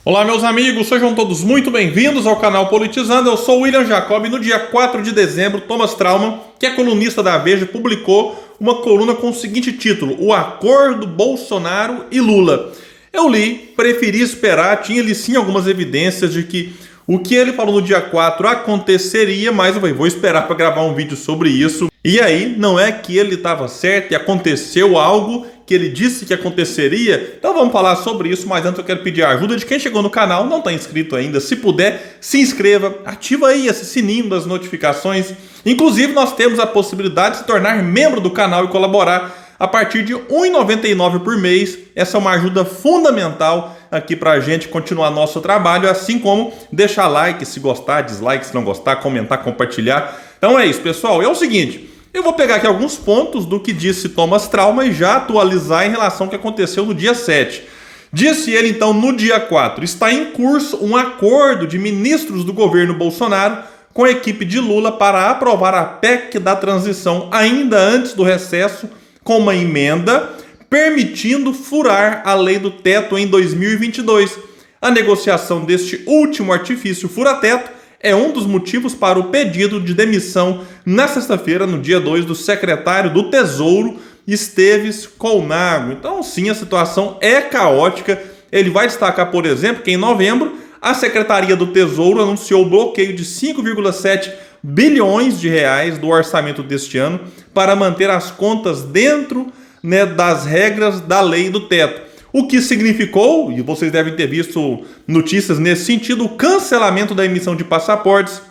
Olá, meus amigos, sejam todos muito bem-vindos ao canal Politizando. Eu sou o William Jacob e no dia 4 de dezembro, Thomas Trauman, que é colunista da Veja, publicou uma coluna com o seguinte título: O Acordo Bolsonaro e Lula. Eu li, preferi esperar, tinha ali sim algumas evidências de que o que ele falou no dia 4 aconteceria, mas eu vou esperar para gravar um vídeo sobre isso. E aí, não é que ele estava certo e aconteceu algo que ele disse que aconteceria? Então vamos falar sobre isso, mas antes eu quero pedir a ajuda de quem chegou no canal, não está inscrito ainda. Se puder, se inscreva, ativa aí esse sininho das notificações. Inclusive, nós temos a possibilidade de se tornar membro do canal e colaborar a partir de R$ 1,99 por mês. Essa é uma ajuda fundamental aqui para a gente continuar nosso trabalho, assim como deixar like se gostar, dislike se não gostar, comentar, compartilhar. Então é isso, pessoal. É o seguinte, eu vou pegar aqui alguns pontos do que disse Thomas Trauman e já atualizar em relação ao que aconteceu no dia 7. Disse ele, então, no dia 4, está em curso um acordo de ministros do governo Bolsonaro com a equipe de Lula para aprovar a PEC da transição ainda antes do recesso, com uma emenda permitindo furar a lei do teto em 2022. A negociação deste último artifício fura-teto é um dos motivos para o pedido de demissão na sexta-feira, no dia 2, do secretário do Tesouro, Esteves Colnago. Então, sim, a situação é caótica. Ele vai destacar, por exemplo, que em novembro a Secretaria do Tesouro anunciou o bloqueio de 5,7 bilhões de reais do orçamento deste ano para manter as contas dentro, das regras da lei do teto. O que significou, e vocês devem ter visto notícias nesse sentido, o cancelamento da emissão de passaportes,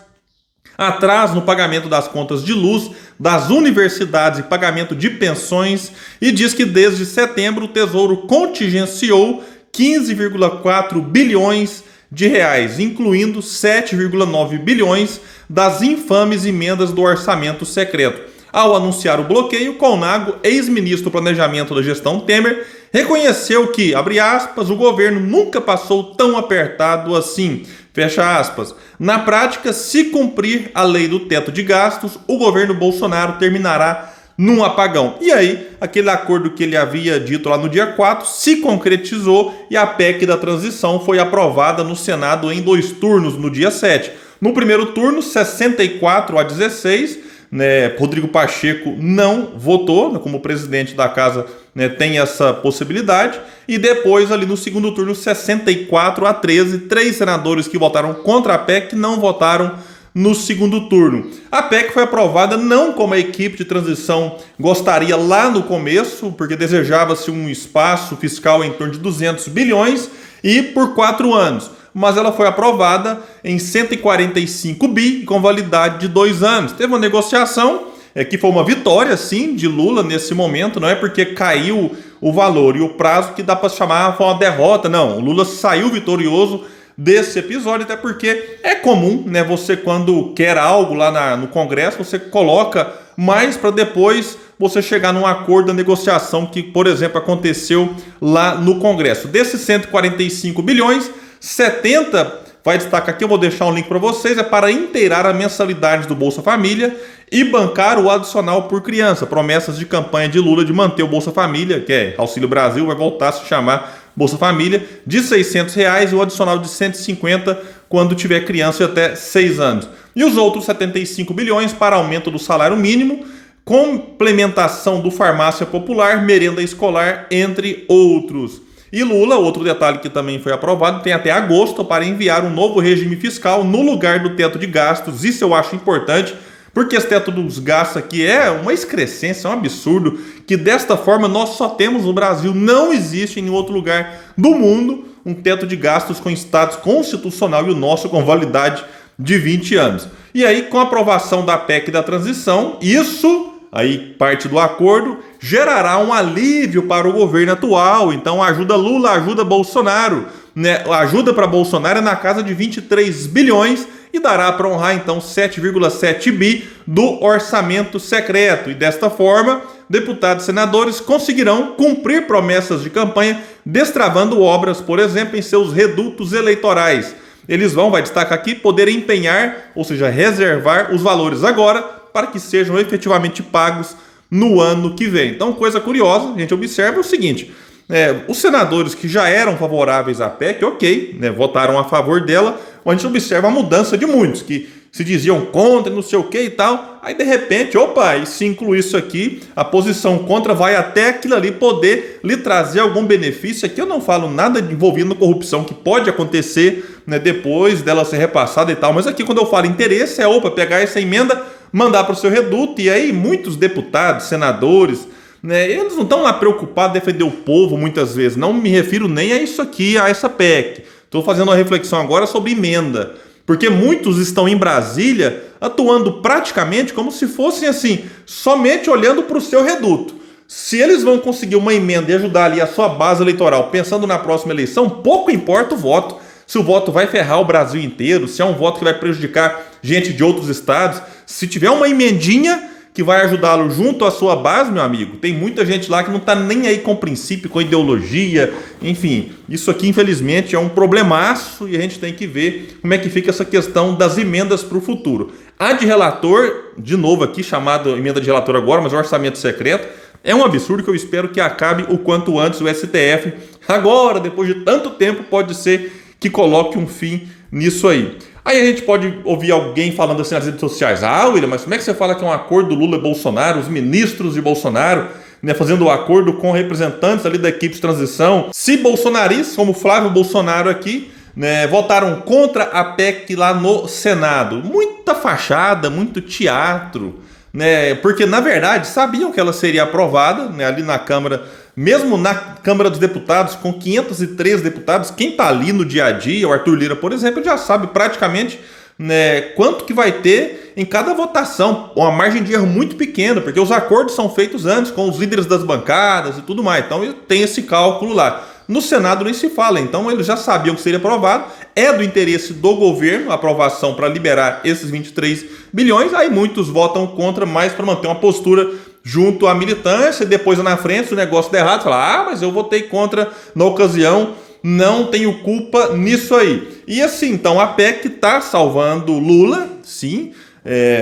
atraso no pagamento das contas de luz das universidades e pagamento de pensões, e diz que desde setembro o Tesouro contingenciou 15,4 bilhões de reais, incluindo 7,9 bilhões das infames emendas do orçamento secreto. Ao anunciar o bloqueio, Colnago, ex-ministro do Planejamento da gestão Temer, reconheceu que, abre aspas, o governo nunca passou tão apertado assim, fecha aspas. Na prática, se cumprir a lei do teto de gastos, o governo Bolsonaro terminará num apagão. E aí, aquele acordo que ele havia dito lá no dia 4 se concretizou e a PEC da transição foi aprovada no Senado em 2 turnos no dia 7. No primeiro turno, 64-16, Rodrigo Pacheco não votou, como presidente da casa, tem essa possibilidade, e depois ali no segundo turno 64-13, 3 senadores que votaram contra a PEC não votaram no segundo turno. A PEC foi aprovada não como a equipe de transição gostaria lá no começo, porque desejava-se um espaço fiscal em torno de 200 bilhões e por 4 anos. Mas ela foi aprovada em 145 bi com validade de 2 anos. Teve uma negociação que foi uma vitória, sim, de Lula nesse momento, não é porque caiu o valor e o prazo que dá para chamar foi uma derrota, não. O Lula saiu vitorioso desse episódio, até porque é comum, você quando quer algo lá no Congresso, você coloca mais para depois você chegar num acordo da negociação que, por exemplo, aconteceu lá no Congresso. Desses 145 bilhões, 70, vai destacar aqui, eu vou deixar um link para vocês, é para inteirar a mensalidade do Bolsa Família e bancar o adicional por criança. Promessas de campanha de Lula de manter o Bolsa Família, que é Auxílio Brasil, vai voltar a se chamar Bolsa Família, de R$ 600 e o adicional de 150 quando tiver criança de até 6 anos. E os outros 75 bilhões para aumento do salário mínimo, complementação do farmácia popular, merenda escolar, entre outros. E Lula, outro detalhe que também foi aprovado, tem até agosto para enviar um novo regime fiscal no lugar do teto de gastos. Isso eu acho importante, porque esse teto dos gastos aqui é uma excrescência, é um absurdo, que desta forma nós só temos no Brasil, não existe em nenhum outro lugar do mundo um teto de gastos com status constitucional e o nosso com validade de 20 anos. E aí, com a aprovação da PEC da transição, isso, aí parte do acordo, gerará um alívio para o governo atual. Então, ajuda Lula, ajuda Bolsonaro. A ajuda para Bolsonaro é na casa de 23 bilhões e dará para honrar, então, 7,7 bi do orçamento secreto. E desta forma, deputados e senadores conseguirão cumprir promessas de campanha, destravando obras, por exemplo, em seus redutos eleitorais. Eles vão, vai destacar aqui, poder empenhar, ou seja, reservar os valores agora para que sejam efetivamente pagos no ano que vem. Então, coisa curiosa, a gente observa o seguinte: Os senadores que já eram favoráveis à PEC, ok, né, votaram a favor dela, mas a gente observa a mudança de muitos que se diziam contra, não sei o que e tal. Aí de repente, opa, e se incluir isso aqui, a posição contra vai até aquilo ali poder lhe trazer algum benefício. Aqui eu não falo nada envolvendo corrupção que pode acontecer, né, depois dela ser repassada e tal, mas aqui quando eu falo interesse opa, pegar essa emenda, mandar para o seu reduto. E aí muitos deputados, senadores, né, eles não estão lá preocupados em defender o povo muitas vezes. Não me refiro nem a isso aqui, a essa PEC. Estou fazendo uma reflexão agora sobre emenda. Porque muitos estão em Brasília atuando praticamente como se fossem assim, somente olhando para o seu reduto. Se eles vão conseguir uma emenda e ajudar ali a sua base eleitoral, pensando na próxima eleição, pouco importa o voto. Se o voto vai ferrar o Brasil inteiro, se é um voto que vai prejudicar gente de outros estados, se tiver uma emendinha que vai ajudá-lo junto à sua base, meu amigo, tem muita gente lá que não está nem aí com princípio, com ideologia, enfim, isso aqui infelizmente é um problemaço e a gente tem que ver como é que fica essa questão das emendas para o futuro. A de relator, de novo aqui, chamado emenda de relator agora, mas orçamento secreto, é um absurdo que eu espero que acabe o quanto antes. O STF, agora, depois de tanto tempo, pode ser que coloque um fim nisso aí. Aí a gente pode ouvir alguém falando assim nas redes sociais: William, mas como é que você fala que é um acordo Lula e Bolsonaro, os ministros de Bolsonaro, né, fazendo o acordo com representantes ali da equipe de transição? Se bolsonaristas, como Flávio Bolsonaro aqui, né, votaram contra a PEC lá no Senado. Muita fachada, muito teatro, né, porque na verdade sabiam que ela seria aprovada, né, ali na Câmara. Mesmo na Câmara dos Deputados, com 503 deputados, quem está ali no dia a dia, o Arthur Lira, por exemplo, já sabe praticamente, né, quanto que vai ter em cada votação. Uma margem de erro muito pequena, porque os acordos são feitos antes com os líderes das bancadas e tudo mais. Então tem esse cálculo lá. No Senado nem se fala, então eles já sabiam que seria aprovado. É do interesse do governo a aprovação para liberar esses 23 bilhões. Aí muitos votam contra, mais para manter uma postura junto à militância, e depois na frente, se o negócio der errado, fala: mas eu votei contra na ocasião, não tenho culpa nisso aí. E assim, então a PEC está salvando Lula, sim.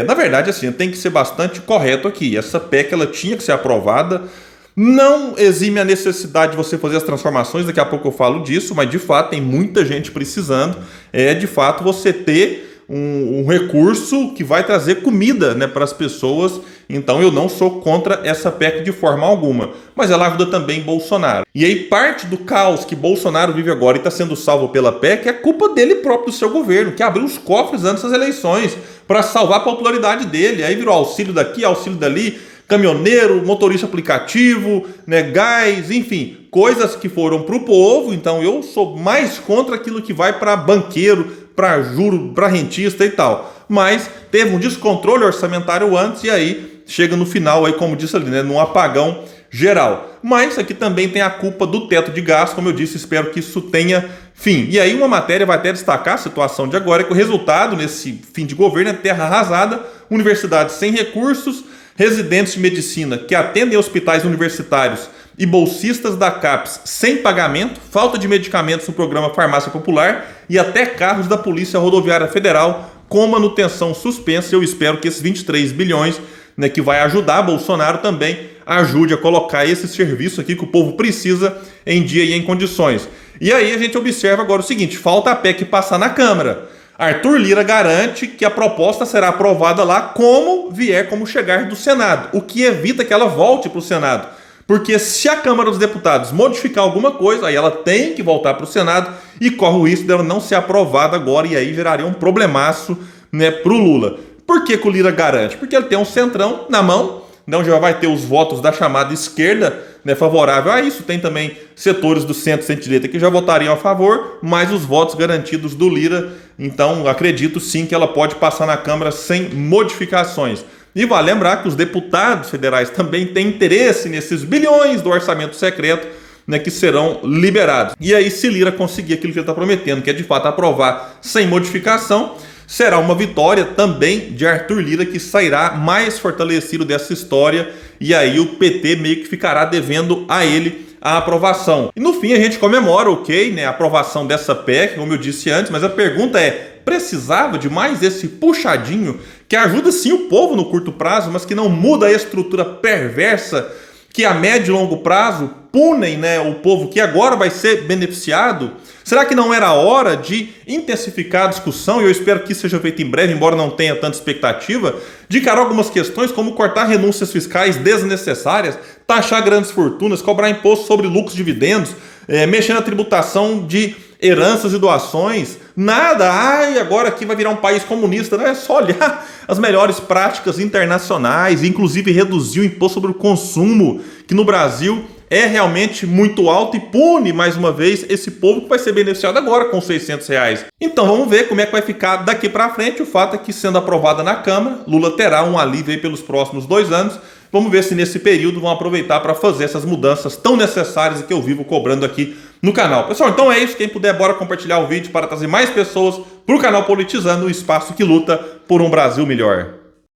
Na verdade, assim, tem que ser bastante correto aqui. Essa PEC ela tinha que ser aprovada. Não exime a necessidade de você fazer as transformações, daqui a pouco eu falo disso, mas de fato tem muita gente precisando. De fato você ter um recurso que vai trazer comida, né, para as pessoas. Então eu não sou contra essa PEC de forma alguma, mas ela ajuda também Bolsonaro. E aí parte do caos que Bolsonaro vive agora e está sendo salvo pela PEC é culpa dele próprio, do seu governo, que abriu os cofres antes das eleições para salvar a popularidade dele. Aí virou auxílio daqui, auxílio dali, caminhoneiro, motorista aplicativo, né, gás, enfim, coisas que foram para o povo. Então eu sou mais contra aquilo que vai para banqueiro, para juro, para rentista e tal. Mas teve um descontrole orçamentário antes e aí chega no final, aí, como disse ali, né, num apagão geral. Mas aqui também tem a culpa do teto de gastos, como eu disse, espero que isso tenha fim. E aí uma matéria vai até destacar a situação de agora, que o resultado nesse fim de governo é terra arrasada, universidades sem recursos, residentes de medicina que atendem hospitais universitários e bolsistas da CAPES sem pagamento, falta de medicamentos no programa Farmácia Popular e até carros da Polícia Rodoviária Federal com manutenção suspensa. Eu espero que esses 23 bilhões, né, que vai ajudar Bolsonaro, também ajude a colocar esse serviço aqui que o povo precisa em dia e em condições. E aí a gente observa agora o seguinte: falta a PEC passar na Câmara. Arthur Lira garante que a proposta será aprovada lá como vier, como chegar do Senado, o que evita que ela volte para o Senado. Porque se a Câmara dos Deputados modificar alguma coisa, aí ela tem que voltar para o Senado e corre o risco dela não ser aprovada agora, e aí geraria um problemaço, né, para o Lula. Por que o Lira garante? Porque ele tem um centrão na mão, onde já vai ter os votos da chamada esquerda, né, favorável a isso. Tem também setores do centro-direita que já votariam a favor, mas os votos garantidos do Lira. Então acredito sim que ela pode passar na Câmara sem modificações. E vale lembrar que os deputados federais também têm interesse nesses bilhões do orçamento secreto, né, que serão liberados. E aí, se Lira conseguir aquilo que ele está prometendo, que é de fato aprovar sem modificação, será uma vitória também de Arthur Lira, que sairá mais fortalecido dessa história, e aí o PT meio que ficará devendo a ele a aprovação. E no fim a gente comemora, ok, né, a aprovação dessa PEC, como eu disse antes, mas a pergunta é: precisava de mais esse puxadinho que ajuda sim o povo no curto prazo, mas que não muda a estrutura perversa que a médio e longo prazo punem, né, o povo que agora vai ser beneficiado? Será que não era hora de intensificar a discussão, e eu espero que isso seja feito em breve, embora não tenha tanta expectativa, de encarar algumas questões como cortar renúncias fiscais desnecessárias, taxar grandes fortunas, cobrar imposto sobre lucros e dividendos, mexer na tributação de heranças e doações? Nada. Ai, agora aqui vai virar um país comunista. Não é só olhar as melhores práticas internacionais, inclusive reduzir o imposto sobre o consumo, que no Brasil é realmente muito alto, e pune mais uma vez esse povo que vai ser beneficiado agora com R$600. Então vamos ver como é que vai ficar daqui para frente. O fato é que, sendo aprovada na Câmara, Lula terá um alívio aí pelos próximos 2 anos. Vamos ver se nesse período vão aproveitar para fazer essas mudanças tão necessárias que eu vivo cobrando aqui no canal. Pessoal, então é isso. Quem puder, bora compartilhar o vídeo para trazer mais pessoas para o canal Politizando, o espaço que luta por um Brasil melhor.